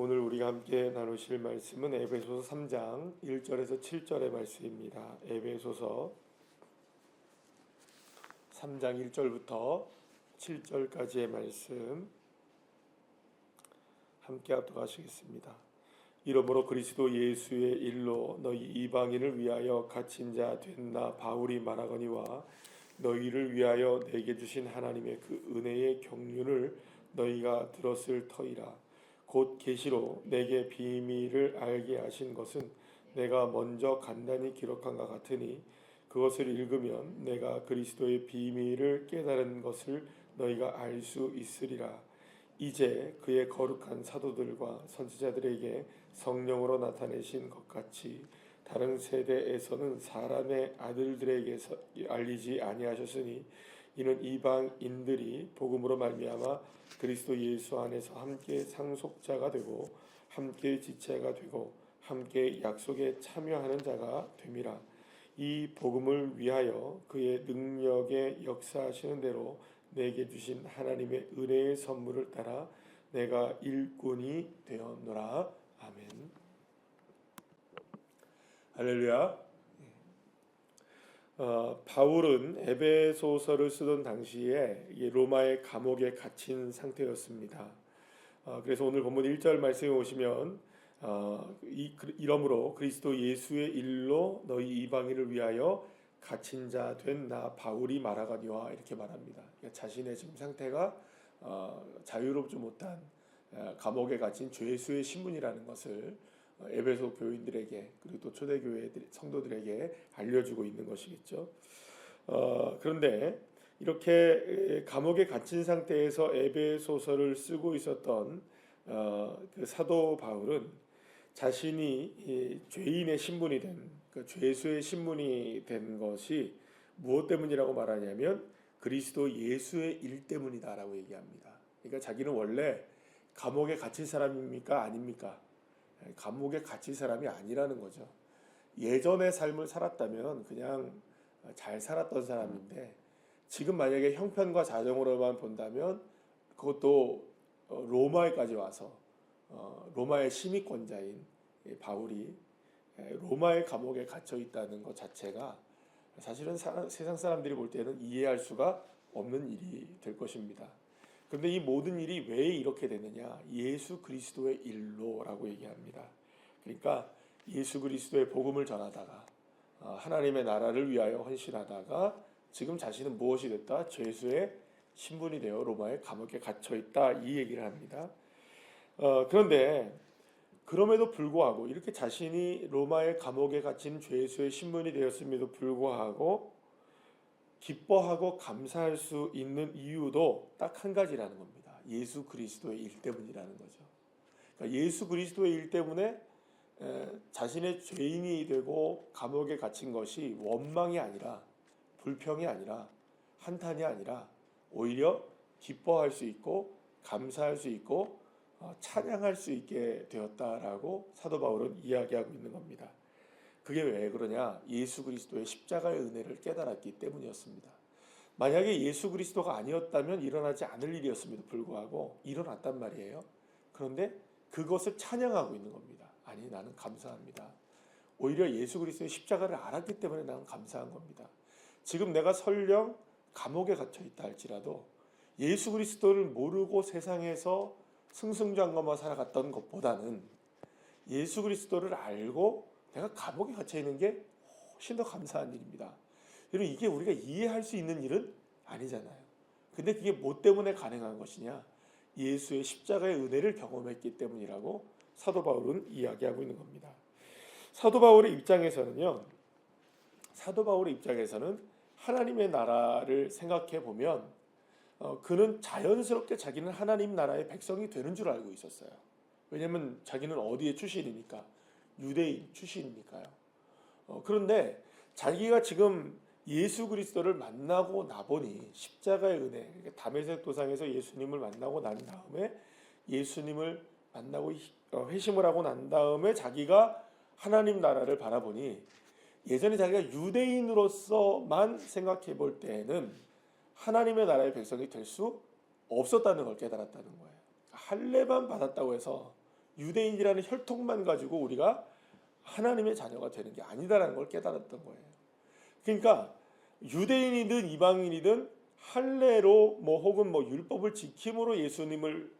오늘 우리가 함께 나누실 말씀은 에베소서 3장 1절에서 7절의 말씀입니다. 에베소서 3장 1절부터 7절까지의 말씀 함께 합독하시겠습니다. 이러므로 그리스도 예수의 일로 너희 이방인을 위하여 갇힌 자 된 나 바울이 말하거니와 너희를 위하여 내게 주신 하나님의 그 은혜의 경륜을 너희가 들었을 터이라. 곧 계시로 내게 비밀을 알게 하신 것은 내가 먼저 간단히 기록한 것 같으니 그것을 읽으면 내가 그리스도의 비밀을 깨달은 것을 너희가 알 수 있으리라. 이제 그의 거룩한 사도들과 선지자들에게 성령으로 나타내신 것 같이 다른 세대에서는 사람의 아들들에게서 알리지 아니하셨으니 이는 이방인들이 복음으로 말미암아 그리스도 예수 안에서 함께 상속자가 되고 함께 지체가 되고 함께 약속에 참여하는 자가 됨이라. 이 복음을 위하여 그의 능력에 역사하시는 대로 내게 주신 하나님의 은혜의 선물을 따라 내가 일꾼이 되었노라. 아멘. 할렐루야. 바울은 에베소서를 쓰던 당시에 로마의 감옥에 갇힌 상태였습니다. 그래서 오늘 본문 1절 말씀에 오시면 이러므로 그리스도 예수의 일로 너희 이방인을 위하여 갇힌 자 된 나 바울이 말하거니와 이렇게 말합니다. 그러니까 자신의 지금 상태가 자유롭지 못한 감옥에 갇힌 죄수의 신분이라는 것을 에베소 교인들에게 그리고 또 초대교회 성도들에게 알려주고 있는 것이겠죠. 그런데 이렇게 감옥에 갇힌 상태에서 에베소서를 쓰고 있었던 그 사도 바울은 자신이 죄인의 신분이 된 그 죄수의 신분이 된 것이 무엇 때문이라고 말하냐면 그리스도 예수의 일 때문이다라고 얘기합니다. 그러니까 자기는 원래 감옥에 갇힌 사람입니까? 아닙니까? 감옥에 갇힌 사람이 아니라는 거죠. 예전의 삶을 살았다면 그냥 잘 살았던 사람인데 지금 만약에 형편과 자정으로만 본다면 그것도 로마에까지 와서 로마의 시민권자인 바울이 로마의 감옥에 갇혀 있다는 것 자체가 사실은 세상 사람들이 볼 때는 이해할 수가 없는 일이 될 것입니다. 그런데 이 모든 일이 왜 이렇게 되느냐? 예수 그리스도의 일로라고 얘기합니다. 그러니까 예수 그리스도의 복음을 전하다가 하나님의 나라를 위하여 헌신하다가 지금 자신은 무엇이 됐다? 죄수의 신분이 되어 로마의 감옥에 갇혀 있다 이 얘기를 합니다. 그런데 그럼에도 불구하고 이렇게 자신이 로마의 감옥에 갇힌 죄수의 신분이 되었음에도 불구하고 기뻐하고 감사할 수 있는 이유도 딱 한 가지라는 겁니다. 예수 그리스도의 일 때문이라는 거죠. 그러니까 예수 그리스도의 일 때문에 자신의 죄인이 되고 감옥에 갇힌 것이 원망이 아니라 불평이 아니라 한탄이 아니라 오히려 기뻐할 수 있고 감사할 수 있고 찬양할 수 있게 되었다라고 사도 바울은 이야기하고 있는 겁니다. 그게 왜 그러냐? 예수 그리스도의 십자가의 은혜를 깨달았기 때문이었습니다. 만약에 예수 그리스도가 아니었다면 일어나지 않을 일이었음에도 불구하고 일어났단 말이에요. 그런데 그것을 찬양하고 있는 겁니다. 아니, 나는 감사합니다. 오히려 예수 그리스도의 십자가를 알았기 때문에 나는 감사한 겁니다. 지금 내가 설령 감옥에 갇혀 있다 할지라도 예수 그리스도를 모르고 세상에서 승승장구만 살아갔던 것보다는 예수 그리스도를 알고 내가 감옥에 갇혀 있는 게 훨씬 더 감사한 일입니다. 여러분, 이게 우리가 이해할 수 있는 일은 아니잖아요. 근데 그게 뭐 때문에 가능한 것이냐? 예수의 십자가의 은혜를 경험했기 때문이라고 사도 바울은 이야기하고 있는 겁니다. 사도 바울의 입장에서는 하나님의 나라를 생각해 보면 그는 자연스럽게 자기는 하나님 나라의 백성이 되는 줄 알고 있었어요. 왜냐하면 자기는 어디의 출신이니까 유대인 출신이니까요. 그런데 자기가 지금 예수 그리스도를 만나고 나보니 십자가의 은혜, 그러니까 다메섹 도상에서 예수님을 만나고 난 다음에 예수님을 만나고 회심을 하고 난 다음에 자기가 하나님 나라를 바라보니 예전에 자기가 유대인으로서만 생각해 볼 때에는 하나님의 나라의 백성이 될 수 없었다는 걸 깨달았다는 거예요. 할례만 받았다고 해서 유대인이라는 혈통만 가지고 우리가 하나님의 자녀가 되는 게 아니다라는 걸 깨달았던 거예요. 그러니까 유대인이든 이방인이든 할례로 뭐 혹은 뭐 율법을 지킴으로 예수님을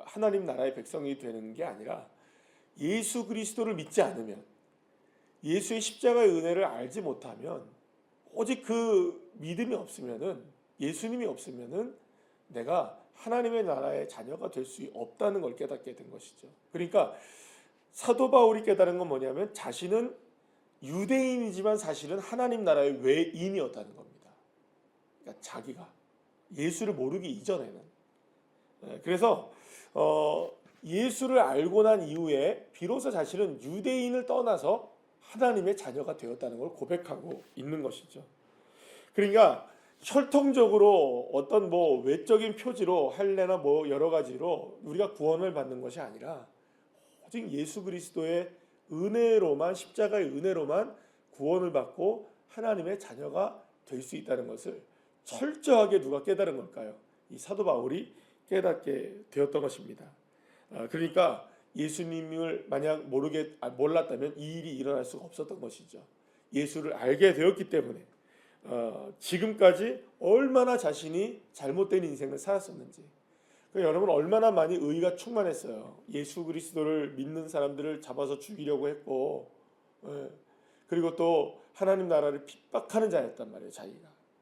하나님 나라의 백성이 되는 게 아니라 예수 그리스도를 믿지 않으면, 예수의 십자가의 은혜를 알지 못하면, 오직 그 믿음이 없으면은, 예수님이 없으면은 내가 하나님의 나라의 자녀가 될 수 없다는 걸 깨닫게 된 것이죠. 그러니까 사도 바울이 깨달은 건 뭐냐면 자신은 유대인이지만 사실은 하나님 나라의 외인이었다는 겁니다. 그러니까 자기가 예수를 모르기 이전에는. 그래서 예수를 알고 난 이후에 비로소 자신은 유대인을 떠나서 하나님의 자녀가 되었다는 걸 고백하고 있는 것이죠. 그러니까 혈통적으로 어떤 뭐 외적인 표지로 할례나 뭐 여러 가지로 우리가 구원을 받는 것이 아니라 오직 예수 그리스도의 은혜로만, 십자가의 은혜로만 구원을 받고 하나님의 자녀가 될 수 있다는 것을 철저하게 누가 깨달은 걸까요? 이 사도 바울이 깨닫게 되었던 것입니다. 그러니까 예수님을 만약 몰랐다면 이 일이 일어날 수가 없었던 것이죠. 예수를 알게 되었기 때문에 지금까지 얼마나 자신이 잘못된 인생을 살았었는지, 여러분 얼마나 많이 의가 충만했어요. 예수 그리스도를 믿는 사람들을 잡아서 죽이려고 했고, 그리고 또 하나님 나라를 핍박하는 자였단 말이에요.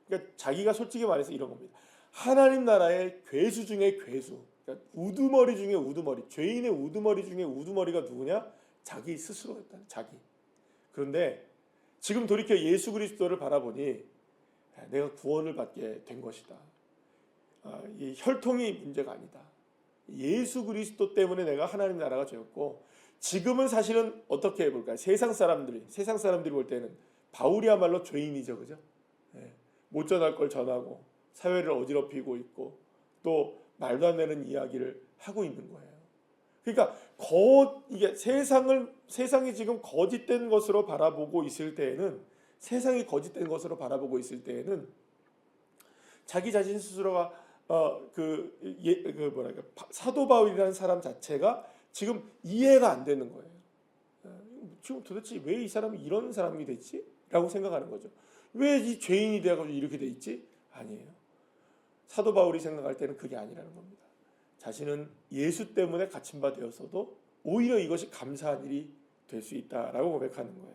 그러니까 자기가 솔직히 말해서 이런 겁니다. 하나님 나라의 괴수 중에 괴수, 그러니까 우두머리 중에 우두머리, 죄인의 우두머리 중에 우두머리가 누구냐? 자기 스스로였다. 자기. 그런데 지금 돌이켜 예수 그리스도를 바라보니 내가 구원을 받게 된 것이다. 이 혈통이 문제가 아니다. 예수 그리스도 때문에 내가 하나님 나라가 되었고, 지금은 사실은 어떻게 해볼까요? 세상 사람들이 볼 때는 바울이야말로 죄인이죠, 그죠? 못 전할 걸 전하고 사회를 어지럽히고 있고 또 말도 안 되는 이야기를 하고 있는 거예요. 그러니까 이게 세상이 지금 거짓된 것으로 바라보고 있을 때에는, 세상이 거짓된 것으로 바라보고 있을 때에는 자기 자신 스스로가 사도 바울이라는 사람 자체가 지금 이해가 안 되는 거예요. 지금 도대체 왜 이 사람이 이런 사람이 됐지? 라고 생각하는 거죠. 왜 이 죄인이 되어가지고 이렇게 돼 있지? 아니에요. 사도 바울이 생각할 때는 그게 아니라는 겁니다. 자신은 예수 때문에 갇힌 바 되었어도 오히려 이것이 감사한 일이 될 수 있다라고 고백하는 거예요.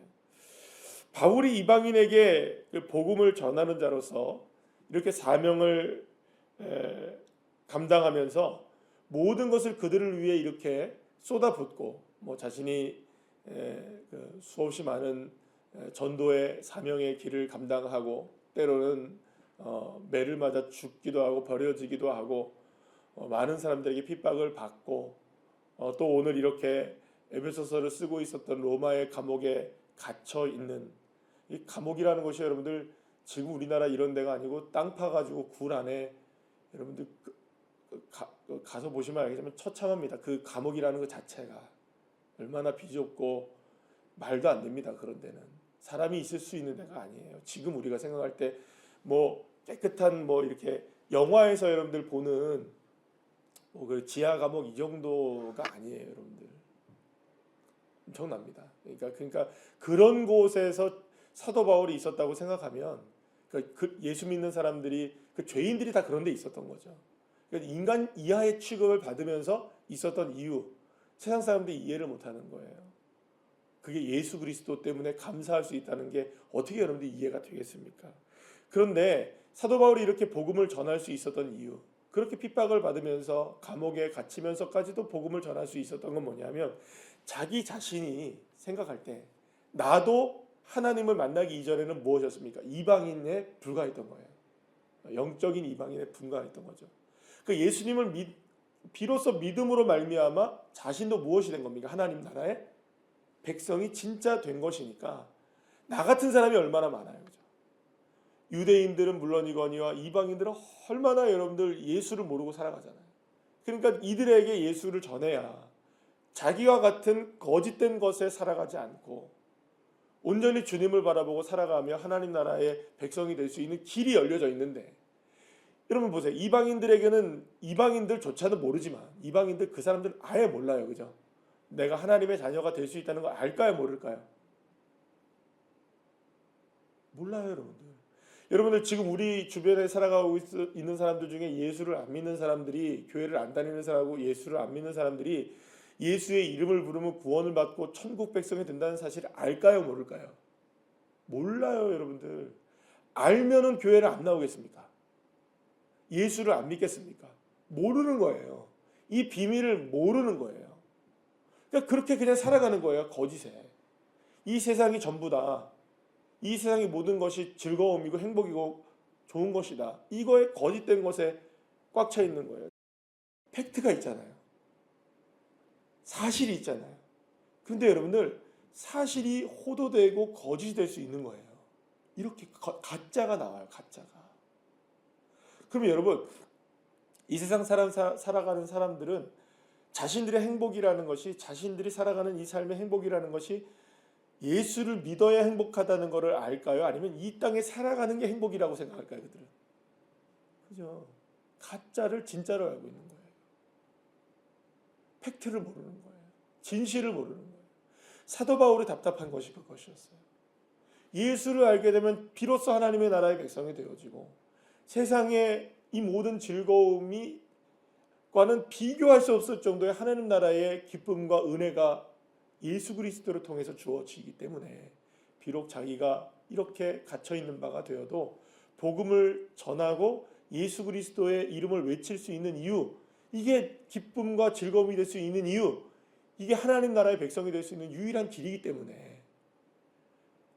바울이 이방인에게 복음을 전하는 자로서 이렇게 사명을 감당하면서 모든 것을 그들을 위해 이렇게 쏟아붓고, 뭐 자신이 수없이 많은 전도의 사명의 길을 감당하고 때로는 매를 맞아 죽기도 하고 버려지기도 하고 많은 사람들에게 핍박을 받고 또 오늘 이렇게 에베소서를 쓰고 있었던 로마의 감옥에 갇혀 있는, 이 감옥이라는 것이 여러분들 지금 우리나라 이런 데가 아니고 땅 파가지고 굴 안에 여러분들 가서 보시면 알겠지만 처참합니다. 그 감옥이라는 것 자체가 얼마나 비좁고 말도 안 됩니다. 그런 데는 사람이 있을 수 있는 데가 아니에요. 지금 우리가 생각할 때 뭐 깨끗한 뭐 이렇게 영화에서 여러분들 보는 뭐 그 지하 감옥 이 정도가 아니에요, 여러분들. 엄청납니다. 그러니까 그런 곳에서 사도 바울이 있었다고 생각하면 그 예수 믿는 사람들이, 그 죄인들이 다 그런 데 있었던 거죠. 그러니까 인간 이하의 취급을 받으면서 있었던 이유, 세상 사람들이 이해를 못하는 거예요. 그게 예수 그리스도 때문에 감사할 수 있다는 게 어떻게 여러분들이 이해가 되겠습니까? 그런데 사도 바울이 이렇게 복음을 전할 수 있었던 이유, 그렇게 핍박을 받으면서 감옥에 갇히면서까지도 복음을 전할 수 있었던 건 뭐냐면, 자기 자신이 생각할 때 나도 하나님을 만나기 이전에는 무엇이었습니까? 이방인에 불과했던 거예요. 영적인 이방인에 불과했던 거죠. 그 예수님을 비로소 믿음으로 말미암아 자신도 무엇이 된 겁니까? 하나님 나라의 백성이 진짜 된 것이니까 나 같은 사람이 얼마나 많아요, 그죠? 유대인들은 물론이거니와 이방인들은 얼마나 여러분들 예수를 모르고 살아가잖아요. 그러니까 이들에게 예수를 전해야 자기와 같은 거짓된 것에 살아가지 않고 온전히 주님을 바라보고 살아가며 하나님 나라의 백성이 될 수 있는 길이 열려져 있는데, 여러분 보세요. 이방인들에게는 이방인들조차도 모르지만 이방인들 그 사람들 아예 몰라요. 그죠? 내가 하나님의 자녀가 될 수 있다는 걸 알까요? 모를까요? 몰라요, 여러분들. 여러분들 지금 우리 주변에 살아가고 있는 사람들 중에 예수를 안 믿는 사람들이, 교회를 안 다니는 사람하고 예수를 안 믿는 사람들이 예수의 이름을 부르면 구원을 받고 천국 백성이 된다는 사실을 알까요? 모를까요? 몰라요, 여러분들. 알면은 교회를 안 나오겠습니까? 예수를 안 믿겠습니까? 모르는 거예요. 이 비밀을 모르는 거예요. 그러니까 그렇게 그냥 살아가는 거예요. 거짓에. 이 세상이 전부다. 이 세상의 모든 것이 즐거움이고 행복이고 좋은 것이다. 이거에 거짓된 것에 꽉 차 있는 거예요. 팩트가 있잖아요. 사실이 있잖아요. 근데 여러분들 사실이 호도되고 거짓이 될 수 있는 거예요. 이렇게 가짜가 나와요. 가짜가. 그러면 여러분 이 세상 살아가는 사람들은 자신들의 행복이라는 것이, 자신들이 살아가는 이 삶의 행복이라는 것이 예수를 믿어야 행복하다는 것을 알까요? 아니면 이 땅에 살아가는 게 행복이라고 생각할까요? 그들은. 그죠? 가짜를 진짜로 알고 있는 거예요. 팩트를 모르는 거예요. 진실을 모르는 거예요. 사도 바울이 답답한 것이 그것이었어요. 예수를 알게 되면 비로소 하나님의 나라의 백성이 되어지고 세상의 이 모든 즐거움이 과는 비교할 수 없을 정도의 하나님 나라의 기쁨과 은혜가 예수 그리스도를 통해서 주어지기 때문에 비록 자기가 이렇게 갇혀 있는 바가 되어도 복음을 전하고 예수 그리스도의 이름을 외칠 수 있는 이유, 이게 기쁨과 즐거움이 될 수 있는 이유, 이게 하나님 나라의 백성이 될 수 있는 유일한 길이기 때문에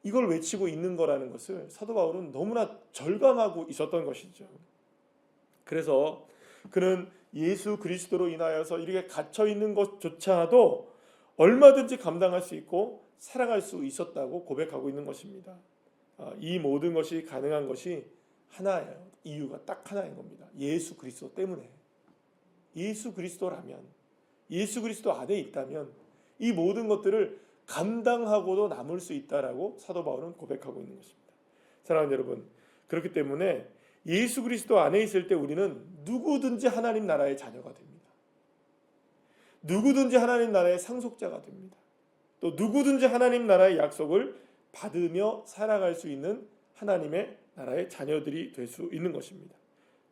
이걸 외치고 있는 거라는 것을 사도 바울은 너무나 절감하고 있었던 것이죠. 그래서 그는 예수 그리스도로 인하여서 이렇게 갇혀 있는 것조차도 얼마든지 감당할 수 있고 살아갈 수 있었다고 고백하고 있는 것입니다. 이 모든 것이 가능한 것이 하나예요. 이유가 딱 하나인 겁니다. 예수 그리스도 때문에. 예수 그리스도라면, 예수 그리스도 안에 있다면 이 모든 것들을 감당하고도 남을 수 있다라고 사도 바울은 고백하고 있는 것입니다. 사랑하는 여러분, 그렇기 때문에 예수 그리스도 안에 있을 때 우리는 누구든지 하나님 나라의 자녀가 됩니다. 누구든지 하나님 나라의 상속자가 됩니다. 또 누구든지 하나님 나라의 약속을 받으며 살아갈 수 있는 하나님의 나라의 자녀들이 될 수 있는 것입니다.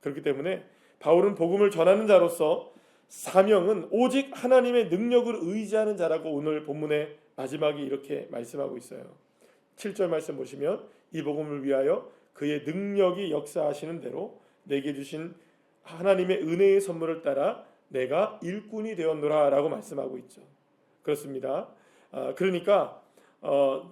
그렇기 때문에 바울은 복음을 전하는 자로서 사명은 오직 하나님의 능력을 의지하는 자라고 오늘 본문의 마지막에 이렇게 말씀하고 있어요. 7절 말씀 보시면 이 복음을 위하여 그의 능력이 역사하시는 대로 내게 주신 하나님의 은혜의 선물을 따라 내가 일꾼이 되었노라 라고 말씀하고 있죠. 그렇습니다. 그러니까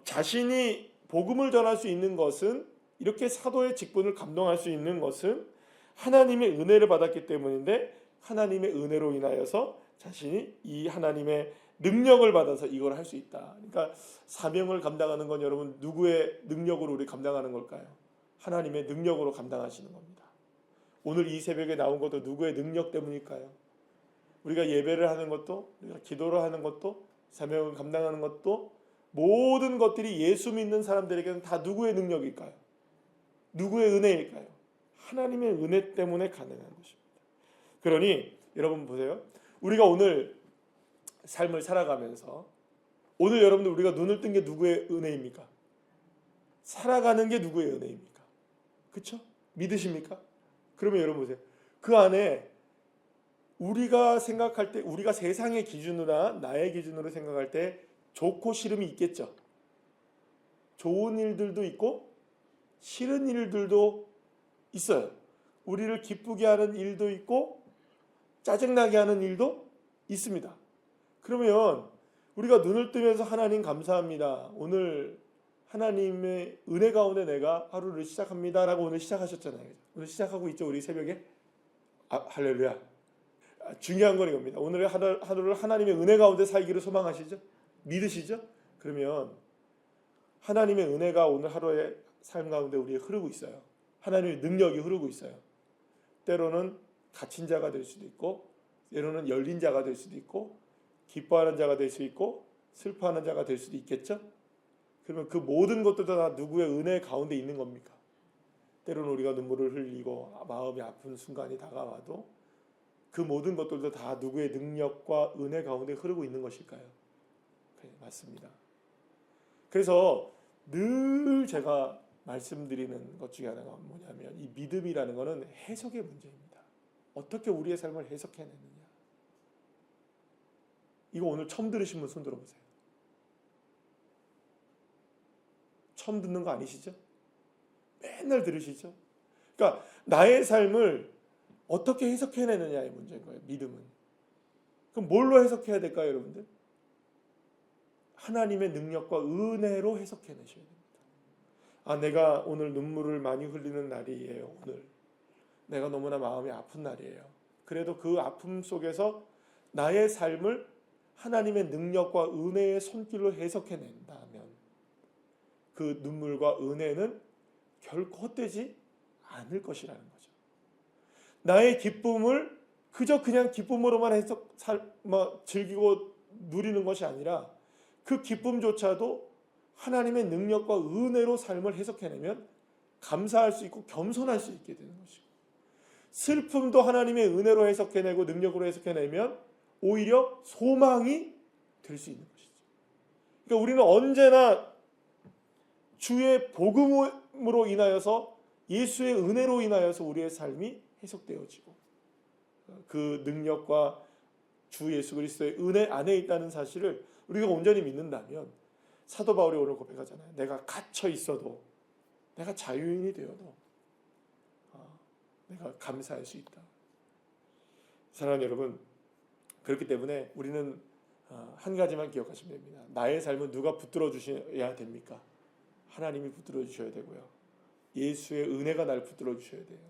자신이 복음을 전할 수 있는 것은, 이렇게 사도의 직분을 감당할 수 있는 것은 하나님의 은혜를 받았기 때문인데, 하나님의 은혜로 인하여서 자신이 이 하나님의 능력을 받아서 이걸 할 수 있다. 그러니까 사명을 감당하는 건 여러분 누구의 능력으로 우리 감당하는 걸까요? 하나님의 능력으로 감당하시는 겁니다. 오늘 이 새벽에 나온 것도 누구의 능력 때문일까요? 우리가 예배를 하는 것도, 우리가 기도를 하는 것도, 사명을 감당하는 것도, 모든 것들이 예수 믿는 사람들에게는 다 누구의 능력일까요? 누구의 은혜일까요? 하나님의 은혜 때문에 가능한 것입니다. 그러니 여러분 보세요. 우리가 오늘 삶을 살아가면서 오늘 여러분들 우리가 눈을 뜬 게 누구의 은혜입니까? 살아가는 게 누구의 은혜입니까? 그렇죠? 믿으십니까? 그러면 여러분 보세요. 그 안에 우리가 생각할 때, 우리가 세상의 기준으로나 나의 기준으로 생각할 때 좋고 싫음이 있겠죠. 좋은 일들도 있고 싫은 일들도 있어요. 우리를 기쁘게 하는 일도 있고 짜증나게 하는 일도 있습니다. 그러면 우리가 눈을 뜨면서 하나님 감사합니다. 오늘 하나님의 은혜 가운데 내가 하루를 시작합니다 라고 오늘 시작하셨잖아요. 오늘 시작하고 있죠. 우리 새벽에. 할렐루야. 중요한 건 이겁니다. 오늘의 하루를 하나님의 은혜 가운데 살기를 소망하시죠? 믿으시죠? 그러면 하나님의 은혜가 오늘 하루의 삶 가운데 우리에 흐르고 있어요. 하나님의 능력이 흐르고 있어요. 때로는 갇힌 자가 될 수도 있고, 때로는 열린 자가 될 수도 있고, 기뻐하는 자가 될 수 있고, 슬퍼하는 자가 될 수도 있겠죠? 그러면 그 모든 것들도 다 누구의 은혜 가운데 있는 겁니까? 때로는 우리가 눈물을 흘리고 마음이 아픈 순간이 다가와도 그 모든 것들도 다 누구의 능력과 은혜 가운데 흐르고 있는 것일까요? 네, 맞습니다. 그래서 늘 제가 말씀드리는 것 중에 하나가 뭐냐면 이 믿음이라는 것은 해석의 문제입니다. 어떻게 우리의 삶을 해석해내느냐. 이거 오늘 처음 들으신 분 손 들어보세요. 처음 듣는 거 아니시죠? 맨날 들으시죠? 그러니까 나의 삶을 어떻게 해석해내느냐의 문제인 거예요. 믿음은. 그럼 뭘로 해석해야 될까요, 여러분들? 하나님의 능력과 은혜로 해석해내셔야 됩니다. 아, 내가 오늘 눈물을 많이 흘리는 날이에요. 오늘 내가 너무나 마음이 아픈 날이에요. 그래도 그 아픔 속에서 나의 삶을 하나님의 능력과 은혜의 손길로 해석해낸다면 그 눈물과 은혜는 결코 헛되지 않을 것이라는 거죠. 나의 기쁨을 그저 그냥 기쁨으로만 즐기고 누리는 것이 아니라 그 기쁨조차도 하나님의 능력과 은혜로 삶을 해석해내면 감사할 수 있고 겸손할 수 있게 되는 것이고, 슬픔도 하나님의 은혜로 해석해내고 능력으로 해석해내면 오히려 소망이 될 수 있는 것이죠. 그러니까 우리는 언제나 주의 복음으로 인하여서, 예수의 은혜로 인하여서 우리의 삶이 해석되어지고 그 능력과 주 예수 그리스도의 은혜 안에 있다는 사실을 우리가 온전히 믿는다면, 사도 바울이 오늘 고백하잖아요. 내가 갇혀 있어도, 내가 자유인이 되어도 내가 감사할 수 있다. 사랑하는 여러분, 그렇기 때문에 우리는 한 가지만 기억하시면 됩니다. 나의 삶은 누가 붙들어 주셔야 됩니까? 하나님이 붙들어 주셔야 되고요. 예수의 은혜가 날 붙들어 주셔야 돼요.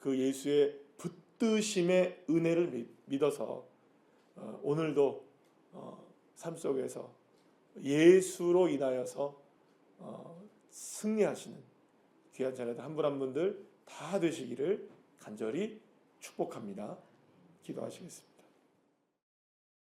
그 예수의 붙드심의 은혜를 믿어서 오늘도 삶 속에서 예수로 인하여서 승리하시는 귀한 자녀들 한 분 한 분들 다 되시기를 간절히 축복합니다. 기도하시겠습니다.